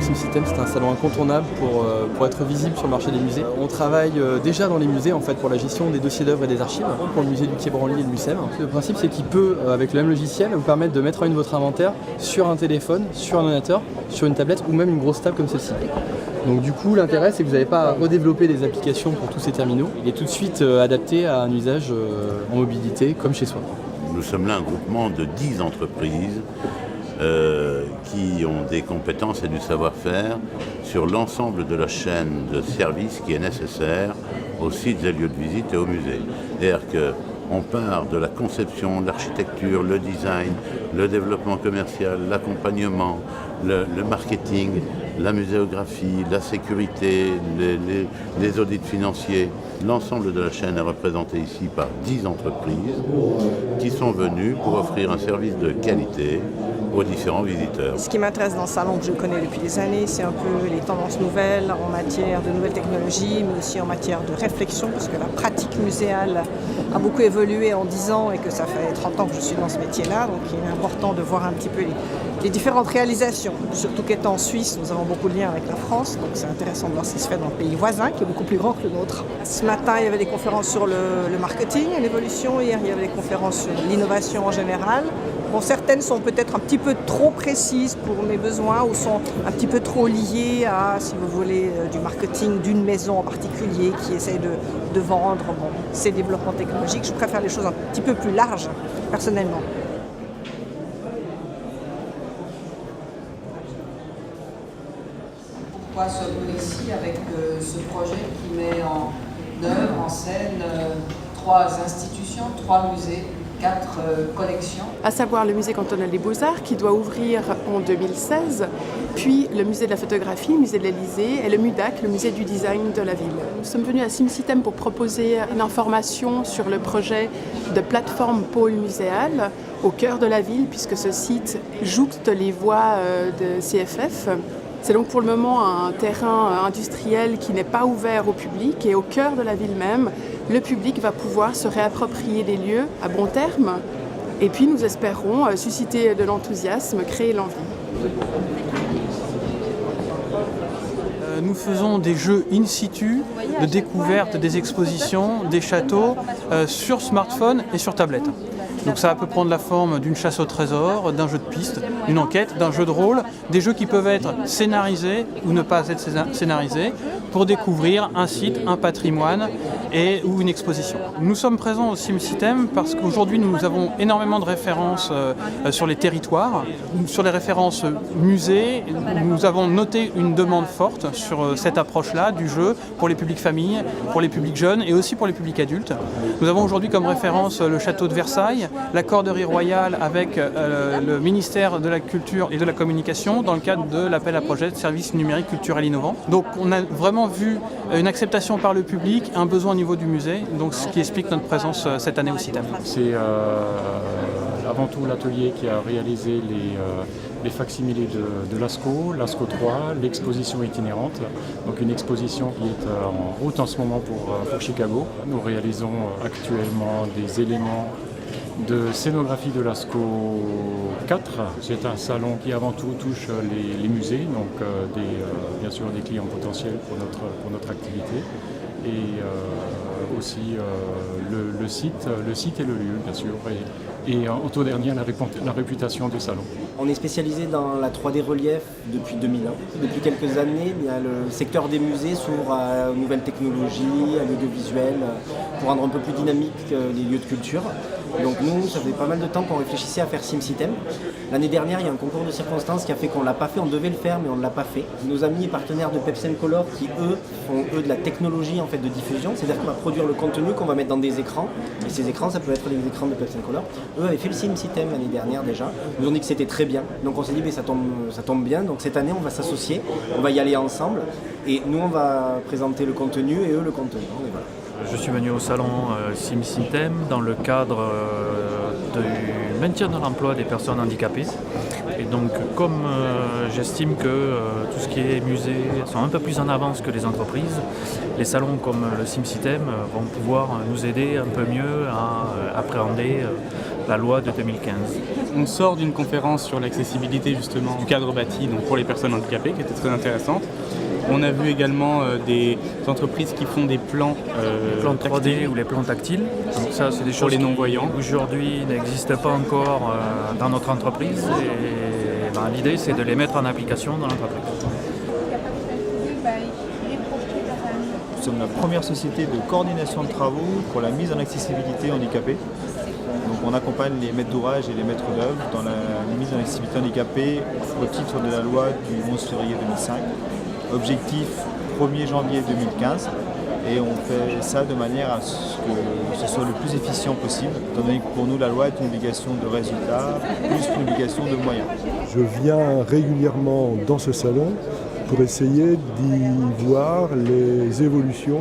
SimSystem, c'est un salon incontournable pour être visible sur le marché des musées. On travaille déjà dans les musées en fait, pour la gestion des dossiers d'œuvres et des archives, pour le musée du Quai Branly et le MUSEM. Le principe, c'est qu'il peut, avec le même logiciel, vous permettre de mettre en ligne votre inventaire sur un téléphone, sur un ordinateur, sur une tablette ou même une grosse table comme celle-ci. Donc du coup, l'intérêt, c'est que vous n'avez pas à redévelopper des applications pour tous ces terminaux. Il est tout de suite adapté à un usage en mobilité, comme chez soi. Nous sommes là un groupement de 10 entreprises qui ont des compétences et du savoir-faire sur l'ensemble de la chaîne de services qui est nécessaire aux sites et lieux de visite et aux musées. C'est-à-dire qu'on part de la conception, l'architecture, le design, le développement commercial, l'accompagnement, le marketing, la muséographie, la sécurité, les audits financiers. L'ensemble de la chaîne est représenté ici par 10 entreprises qui sont venues pour offrir un service de qualité aux différents visiteurs. Ce qui m'intéresse dans ce salon que je connais depuis des années, c'est un peu les tendances nouvelles en matière de nouvelles technologies, mais aussi en matière de réflexion, parce que la pratique muséale a beaucoup évolué en 10 ans et que ça fait 30 ans que je suis dans ce métier-là, donc il est important de voir un petit peu les différentes réalisations. Surtout qu'étant en Suisse, nous avons beaucoup de liens avec la France, donc c'est intéressant de voir ce qui se fait dans le pays voisin, qui est beaucoup plus grand que le nôtre. Ce matin, il y avait des conférences sur le marketing et l'évolution. Hier, il y avait des conférences sur l'innovation en général. Bon, certaines sont peut-être un petit peu trop précises pour mes besoins ou sont un petit peu trop liées à, si vous voulez, du marketing d'une maison en particulier qui essaie de vendre ses développements technologiques. Je préfère les choses un petit peu plus larges, personnellement. Pourquoi sommes-nous ici avec ce projet qui met en œuvre, en scène, 3 institutions, 3 musées, 4 collections. À savoir le musée cantonal des Beaux-Arts qui doit ouvrir en 2016, puis le musée de la photographie, le musée de l'Élysée et le MUDAC, le musée du design de la ville. Nous sommes venus à SimSystem pour proposer une information sur le projet de plateforme pôle muséal au cœur de la ville puisque ce site jouxte les voies de CFF. C'est donc pour le moment un terrain industriel qui n'est pas ouvert au public et au cœur de la ville même, le public va pouvoir se réapproprier des lieux à bon terme et puis nous espérons susciter de l'enthousiasme, créer l'envie. Nous faisons des jeux in situ, de découverte des expositions, des châteaux sur smartphone et sur tablette. Donc ça peut prendre la forme d'une chasse au trésor, d'un jeu de piste, d'une enquête, d'un jeu de rôle, des jeux qui peuvent être scénarisés ou ne pas être scénarisés pour découvrir un site, un patrimoine ou une exposition. Nous sommes présents au SimSystem parce qu'aujourd'hui nous avons énormément de références sur les territoires, sur les références musées. Nous avons noté une demande forte sur cette approche-là du jeu pour les publics familles, pour les publics jeunes et aussi pour les publics adultes. Nous avons aujourd'hui comme référence le château de Versailles, la Corderie royale avec le ministère de la Culture et de la Communication dans le cadre de l'appel à projet de services numériques culturels innovants. Donc on a vraiment vu une acceptation par le public, un besoin au niveau du musée, donc ce qui explique notre présence cette année au SITEM. C'est avant tout l'atelier qui a réalisé les facsimilés de l'ASCO, l'ASCO 3, l'exposition itinérante, donc une exposition qui est en route en ce moment pour Chicago. Nous réalisons actuellement des éléments de scénographie de l'ASCO 4. C'est un salon qui avant tout touche les musées, donc bien sûr des clients potentiels pour notre activité. Et aussi le site et le lieu, bien sûr. Et en tout dernier, la réputation du salon. On est spécialisé dans la 3D relief depuis 2001. Depuis quelques années, bien, le secteur des musées s'ouvre aux nouvelles technologies, à l'audiovisuel, pour rendre un peu plus dynamique les lieux de culture. Donc nous, ça fait pas mal de temps qu'on réfléchissait à faire SimSystem. L'année dernière, il y a un concours de circonstances qui a fait qu'on ne l'a pas fait, on devait le faire, mais on ne l'a pas fait. Nos amis et partenaires de Pepsen Color qui, eux, font de la technologie en fait, de diffusion, c'est-à-dire qu'on va produire le contenu qu'on va mettre dans des écrans. Et ces écrans, ça peut être les écrans de Pepsen Color. Eux avaient fait le SimSystem l'année dernière déjà. Ils nous ont dit que c'était très bien. Donc on s'est dit, ça tombe bien. Donc cette année, on va s'associer, on va y aller ensemble. Et nous, on va présenter le contenu et eux, le contenu. Et voilà. Je suis venu au salon SimSystem dans le cadre du maintien de l'emploi des personnes handicapées. Et donc comme j'estime que tout ce qui est musée sont un peu plus en avance que les entreprises, les salons comme le SimSystem vont pouvoir nous aider un peu mieux à appréhender la loi de 2015. On sort d'une conférence sur l'accessibilité justement du cadre bâti donc pour les personnes handicapées qui était très intéressante. On a vu également des entreprises qui font des plans, les plans 3D ou les plans tactiles. Donc ça, c'est des choses les non-voyants qui aujourd'hui n'existent pas encore dans notre entreprise. Et l'idée, c'est de les mettre en application dans l'entreprise. Nous sommes la première société de coordination de travaux pour la mise en accessibilité handicapée. Donc on accompagne les maîtres d'ouvrage et les maîtres d'œuvre dans la mise en accessibilité handicapée au titre de la loi du 11 février 2005. Objectif 1er janvier 2015 et on fait ça de manière à ce que ce soit le plus efficient possible, étant donné que pour nous la loi est une obligation de résultat plus qu'une obligation de moyens. Je viens régulièrement dans ce salon pour essayer d'y voir les évolutions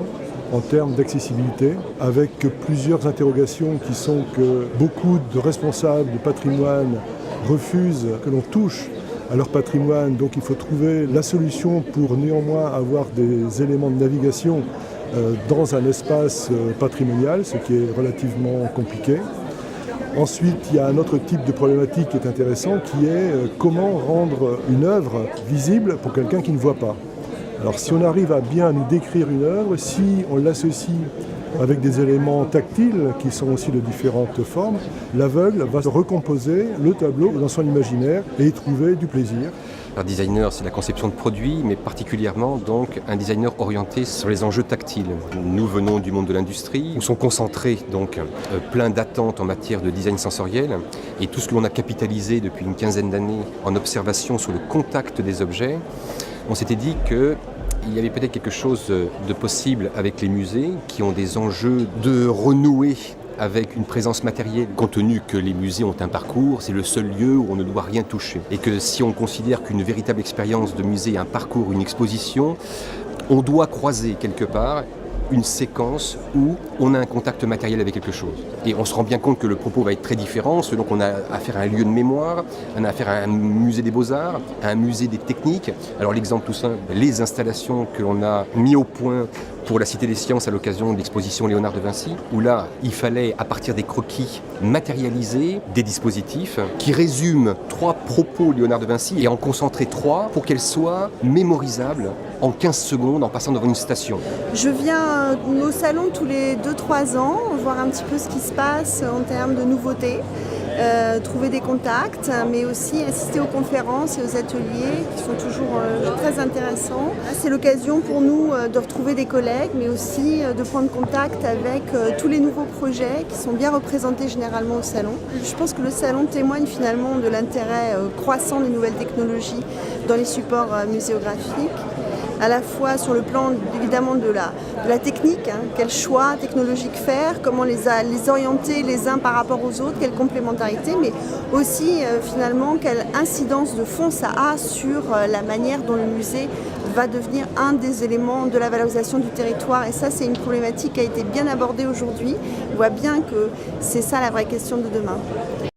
en termes d'accessibilité, avec plusieurs interrogations qui sont que beaucoup de responsables de patrimoine refusent que l'on touche à leur patrimoine, donc il faut trouver la solution pour néanmoins avoir des éléments de navigation dans un espace patrimonial, ce qui est relativement compliqué. Ensuite, il y a un autre type de problématique qui est intéressant, qui est comment rendre une œuvre visible pour quelqu'un qui ne voit pas. Alors si on arrive à bien nous décrire une œuvre, si on l'associe avec des éléments tactiles qui sont aussi de différentes formes, l'aveugle va recomposer le tableau dans son imaginaire et y trouver du plaisir. Un designer, c'est la conception de produits, mais particulièrement donc un designer orienté sur les enjeux tactiles. Nous venons du monde de l'industrie, où sont concentrés donc plein d'attentes en matière de design sensoriel, et tout ce que l'on a capitalisé depuis une quinzaine d'années en observation sur le contact des objets, on s'était dit qu'il y avait peut-être quelque chose de possible avec les musées qui ont des enjeux de renouer avec une présence matérielle, compte tenu que les musées ont un parcours, c'est le seul lieu où on ne doit rien toucher. Et que si on considère qu'une véritable expérience de musée est un parcours, une exposition, on doit croiser quelque part une séquence où on a un contact matériel avec quelque chose. Et on se rend bien compte que le propos va être très différent selon qu'on a affaire à un lieu de mémoire, on a affaire à un musée des beaux-arts, à un musée des techniques. Alors l'exemple tout simple, les installations que l'on a mis au point pour la Cité des Sciences à l'occasion de l'exposition Léonard de Vinci, où là, il fallait, à partir des croquis, matérialiser des dispositifs qui résument 3 propos Léonard de Vinci et en concentrer 3 pour qu'elles soient mémorisables en 15 secondes en passant devant une station. Je viens au salon tous les 2-3 ans, voir un petit peu ce qui se passe en termes de nouveautés. Trouver des contacts, mais aussi assister aux conférences et aux ateliers qui sont toujours très intéressants. C'est l'occasion pour nous de retrouver des collègues, mais aussi de prendre contact avec tous les nouveaux projets qui sont bien représentés généralement au salon. Je pense que le salon témoigne finalement de l'intérêt croissant des nouvelles technologies dans les supports muséographiques, à la fois sur le plan évidemment de la technique, quel choix technologique faire, comment les orienter les uns par rapport aux autres, quelle complémentarité, mais aussi finalement quelle incidence de fond ça a sur la manière dont le musée va devenir un des éléments de la valorisation du territoire. Et ça, c'est une problématique qui a été bien abordée aujourd'hui. On voit bien que c'est ça la vraie question de demain.